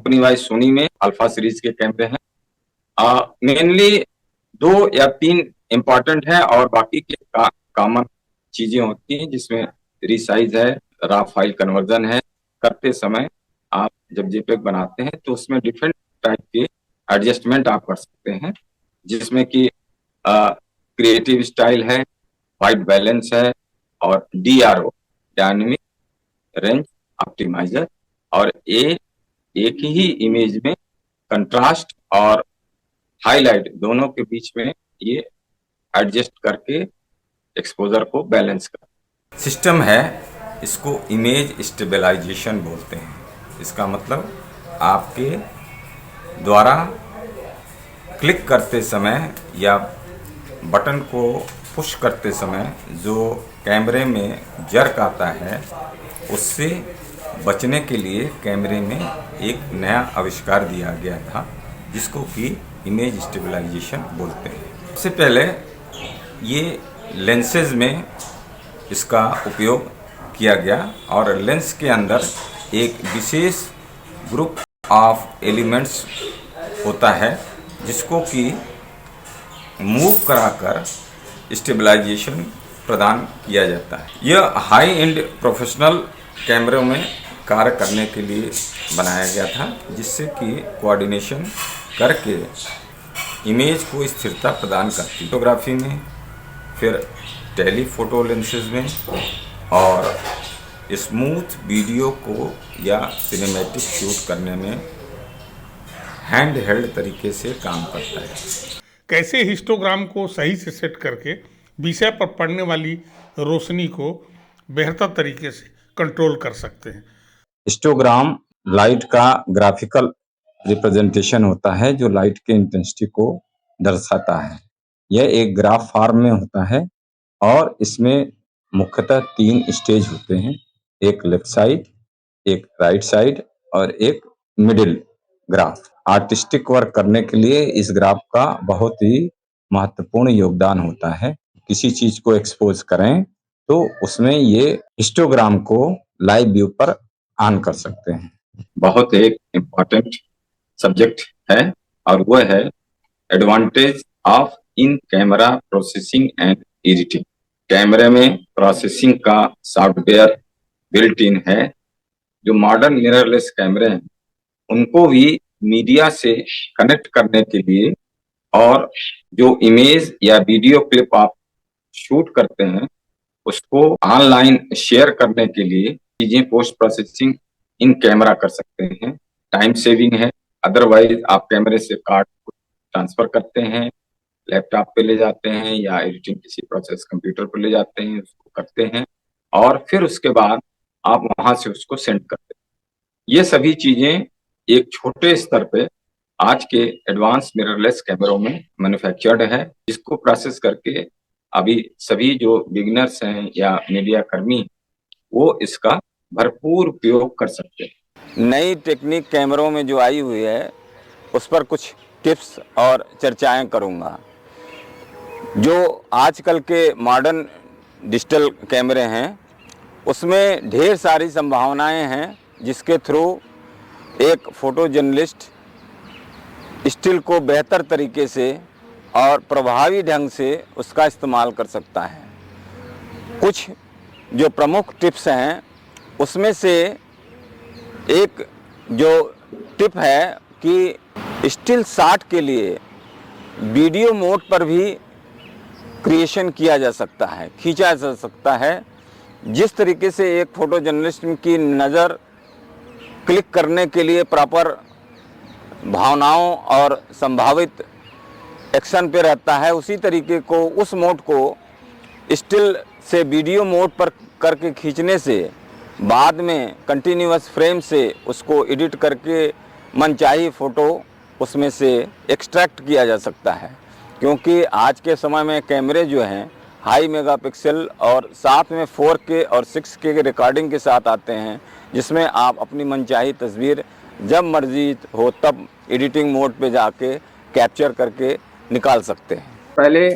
Company wise Soni में alpha series के कैमरे हैं। मेनली 2 या 3 इम्पोर्टेंट है और बाकी के कॉमन चीजें होती हैं, जिसमें रिसाइज है, रॉ फाइल कन्वर्जन है। करते समय आप जब जेपीईजी बनाते हैं तो उसमें डिफरेंट टाइप के एडजस्टमेंट आप कर सकते हैं, जिसमें कि क्रिएटिव स्टाइल है, वाइट बैलेंस है, और DRO डायनेमिक रेंज ऑप्टिमाइजर, और एक ही इमेज में कंट्रास्ट और हाईलाइट दोनों के बीच में ये एडजस्ट करके एक्सपोजर को बैलेंस कर सिस्टम है। इसको इमेज स्टेबलाइजेशन बोलते हैं। इसका मतलब आपके द्वारा क्लिक करते समय या बटन को पुश करते समय जो कैमरे में जर्क आता है, उससे बचने के लिए कैमरे में एक नया आविष्कार दिया गया था, जिसको कि इमेज स्टेबलाइजेशन बोलते हैं। सबसे पहले ये लेंसेज में इसका उपयोग किया गया और लेंस के अंदर एक विशेष ग्रुप ऑफ एलिमेंट्स होता है, जिसको कि मूव कराकर स्टेबलाइजेशन प्रदान किया जाता है। यह हाई एंड प्रोफेशनल कैमरों में कार्य करने के लिए बनाया गया था, जिससे कि कोऑर्डिनेशन करके इमेज को स्थिरता प्रदान करती है। फोटोग्राफी में, फिर टेलीफोटो लेंसेज में, और स्मूथ वीडियो को या सिनेमैटिक शूट करने में हैंड हेल्ड तरीके से काम करता है। कैसे हिस्टोग्राम को सही से सेट करके विषय पर पड़ने वाली रोशनी को बेहतर तरीके से कंट्रोल कर सकते हैं। हिस्टोग्राम लाइट का ग्राफिकल रिप्रेजेंटेशन होता है, जो लाइट के इंटेंसिटी को दर्शाता है। यह एक ग्राफ फॉर्म में होता है और इसमें मुख्यतः 3 स्टेज होते हैं, एक लेफ्ट साइड, एक राइट साइड और एक मिडिल ग्राफ। आर्टिस्टिक वर्क करने के लिए इस ग्राफ का बहुत ही महत्वपूर्ण योगदान होता है। किसी चीज को एक्सपोज करें तो उसमें ये हिस्टोग्राम को लाइव व्यू पर ऑन कर सकते हैं। बहुत एक इम्पोर्टेंट सब्जेक्ट है और वो है advantage of in camera processing and editing. कैमरे में प्रोसेसिंग का सॉफ्टवेयर बिल्ट इन है। जो मॉडर्न मिररलेस कैमरे हैं, उनको भी मीडिया से कनेक्ट करने के लिए और जो इमेज या वीडियो क्लिप आप शूट करते हैं, उसको ऑनलाइन शेयर करने के लिए चीजें पोस्ट प्रोसेसिंग इन कैमरा कर सकते हैं। टाइम सेविंग है। अदरवाइज आप कैमरे से कार्ड ट्रांसफर करते हैं, लैपटॉप पे ले जाते हैं या एडिटिंग किसी प्रोसेस कंप्यूटर पे ले जाते हैं, उसको करते हैं और फिर उसके बाद आप वहां से उसको सेंड करते हैं। ये सभी चीजें एक छोटे स्तर पे आज के एडवांस मिररलेस कैमरों में मैन्युफैक्चर्ड है, जिसको प्रोसेस करके अभी सभी जो बिगिनर्स हैं या मीडिया कर्मी, वो इसका भरपूर उपयोग कर सकते हैं। नई टेक्निक कैमरों में जो आई हुई है, उस पर कुछ टिप्स और चर्चाएं करूंगा। जो आजकल के मॉडर्न डिजिटल कैमरे हैं, उसमें ढेर सारी संभावनाएं हैं, जिसके थ्रू एक फोटो जर्नलिस्ट स्टिल को बेहतर तरीके से और प्रभावी ढंग से उसका इस्तेमाल कर सकता है। कुछ जो प्रमुख टिप्स हैं, उसमें से एक जो टिप है कि स्टिल शॉट के लिए वीडियो मोड पर भी क्रिएशन किया जा सकता है, खींचा जा सकता है। जिस तरीके से एक फोटो जर्नलिस्ट की नज़र क्लिक करने के लिए प्रॉपर भावनाओं और संभावित एक्शन पे रहता है, उसी तरीके को उस मोड को स्टिल से वीडियो मोड पर करके खींचने से बाद में कंटिन्यूअस फ्रेम से उसको एडिट करके मनचाही फ़ोटो उसमें से एक्सट्रैक्ट किया जा सकता है। क्योंकि आज के समय में कैमरे जो हैं हाई मेगापिक्सल और साथ में 4K और 6K के रिकॉर्डिंग के साथ आते हैं, जिसमें आप अपनी मनचाही तस्वीर जब मर्जी हो तब एडिटिंग मोड पे जाके कैप्चर करके निकाल सकते हैं। पहले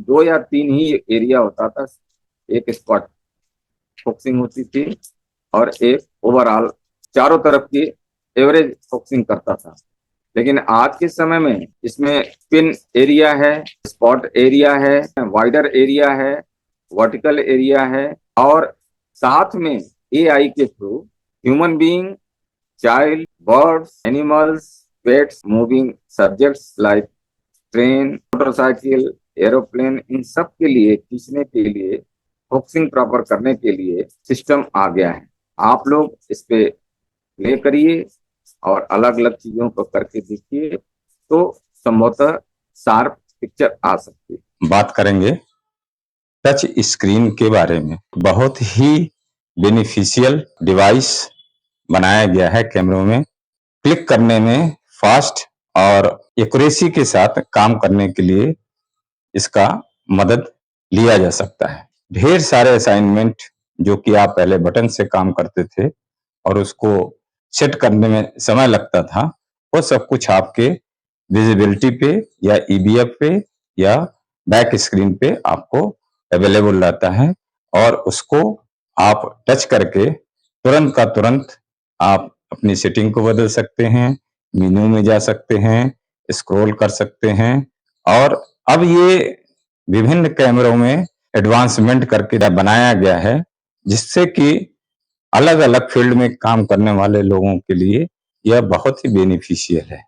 2 या 3 ही एरिया होता था, एक स्पॉट फोकसिंग होती थी और एक ओवरऑल चारों तरफ की एवरेज फोकसिंग करता था। लेकिन आज के समय में इसमें पिन एरिया है, स्पॉट एरिया है, वाइडर एरिया है, वर्टिकल एरिया है, और साथ में एआई के through human being, child, birds, animals, pets, moving subjects like train, motorcycle, aeroplane, इन सब के लिए खींचने के लिए, फोकसिंग प्रॉपर करने के लिए सिस्टम आ गया है। आप लोग इस पे प्ले करिए और अलग अलग चीजों को करके देखिए, तो संभवतः शार्प पिक्चर आ सकती है। बात करेंगे टच स्क्रीन के बारे में। बहुत ही बेनिफिशियल डिवाइस बनाया गया है कैमरों में। क्लिक करने में फास्ट और एक्यूरेसी के साथ काम करने के लिए इसका मदद लिया जा सकता है। ढेर सारे असाइनमेंट जो कि आप पहले बटन से काम करते थे और उसको सेट करने में समय लगता था, वो सब कुछ आपके विजिबिलिटी पे या ईबीएफ पे या बैक स्क्रीन पे आपको अवेलेबल रहता है, और उसको आप टच करके तुरंत का तुरंत आप अपनी सेटिंग को बदल सकते हैं, मेनू में जा सकते हैं, स्क्रॉल कर सकते हैं। और अब ये विभिन्न कैमरों में एडवांसमेंट करके बनाया गया है, जिससे कि अलग अलग फील्ड में काम करने वाले लोगों के लिए यह बहुत ही बेनिफिशियल है।